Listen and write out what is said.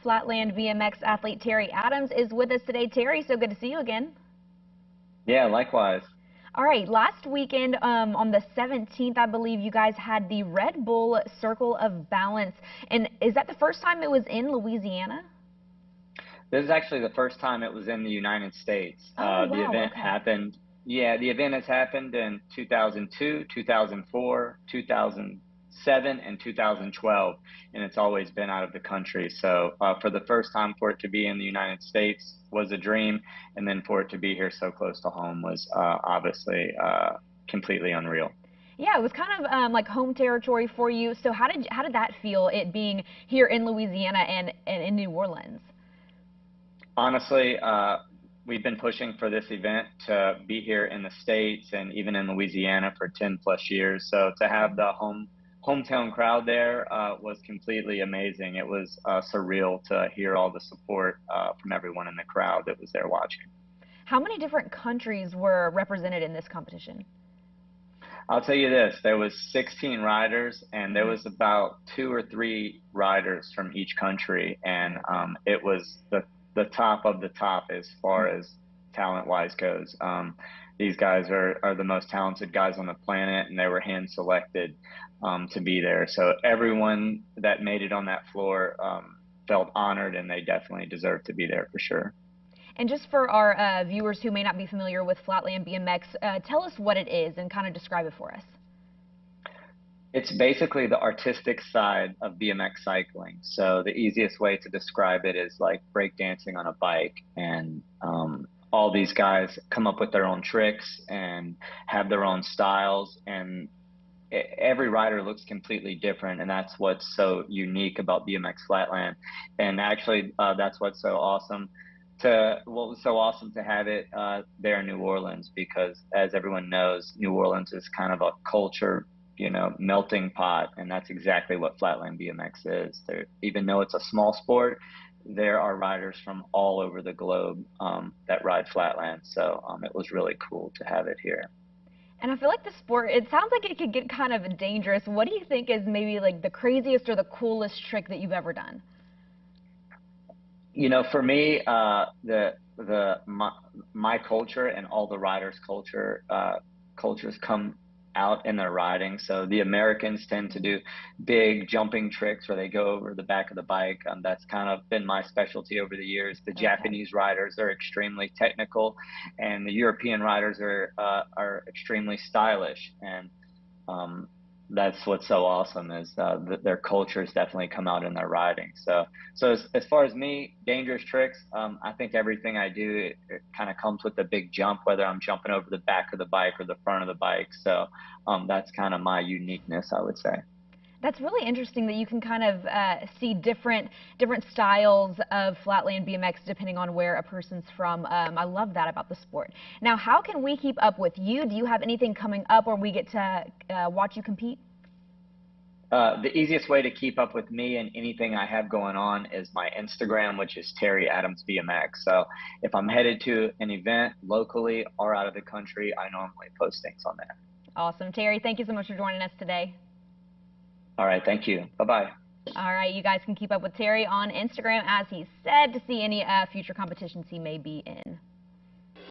Flatland BMX athlete Terry Adams is with us today. Terry, so good to see you again. Yeah, likewise. All right, last weekend on the 17th, I believe you guys had the Red Bull Circle of Balance. And is that the first time it was in Louisiana? This is actually the first time it was in the United States. Oh, The wow, event okay. happened, yeah, the event has happened in 2002, 2004, 2007, and 2012, and it's always been out of the country. So for the first time for it to be in the United States was a dream, and then for it to be here so close to home was obviously completely unreal. Yeah, it was kind of like home territory for you. So how did that feel, it being here in Louisiana and in New Orleans? Honestly, we've been pushing for this event to be here in the States and even in Louisiana for 10 plus years. So to have the hometown crowd there was completely amazing. It was surreal to hear all the support from everyone in the crowd that was there watching. How many different countries were represented in this competition? I'll tell you this, there was 16 riders and there was about 2 or 3 riders from each country. And it was the top of the top as far as talent wise goes. These guys are the most talented guys on the planet and they were hand selected to be there. So everyone that made it on that floor felt honored and they definitely deserve to be there for sure. And just for our viewers who may not be familiar with Flatland BMX, tell us what it is and kind of describe it for us. It's basically the artistic side of BMX cycling. So the easiest way to describe it is like breakdancing on a bike, and all these guys come up with their own tricks and have their own styles, and every rider looks completely different, and that's what's so unique about BMX Flatland. And actually, that's what's so awesome. What was so awesome to have it there in New Orleans, because as everyone knows, New Orleans is kind of a culture, melting pot, and that's exactly what Flatland BMX is. There, even though it's a small sport, there are riders from all over the globe that ride Flatland. So it was really cool to have it here. And I feel like the sport, it sounds like it could get kind of dangerous. What do you think is maybe like the craziest or the coolest trick that you've ever done? For me, my culture and all the riders' cultures come out in their riding. So the Americans tend to do big jumping tricks where they go over the back of the bike. That's kind of been my specialty over the years. The Okay. Japanese riders are extremely technical, and the European riders are extremely stylish. And um, that's what's so awesome is their cultures definitely come out in their riding. So as far as me, dangerous tricks, I think everything I do, it kind of comes with a big jump, whether I'm jumping over the back of the bike or the front of the bike. So that's kind of my uniqueness, I would say. That's really interesting that you can kind of see different styles of Flatland BMX depending on where a person's from. I love that about the sport. Now, how can we keep up with you? Do you have anything coming up where we get to watch you compete? The easiest way to keep up with me and anything I have going on is my Instagram, which is Terry Adams BMX. So if I'm headed to an event locally or out of the country, I normally post things on there. Awesome. Terry, thank you so much for joining us today. All right, thank you. Bye-bye. All right, you guys can keep up with Terry on Instagram, as he said, to see any future competitions he may be in.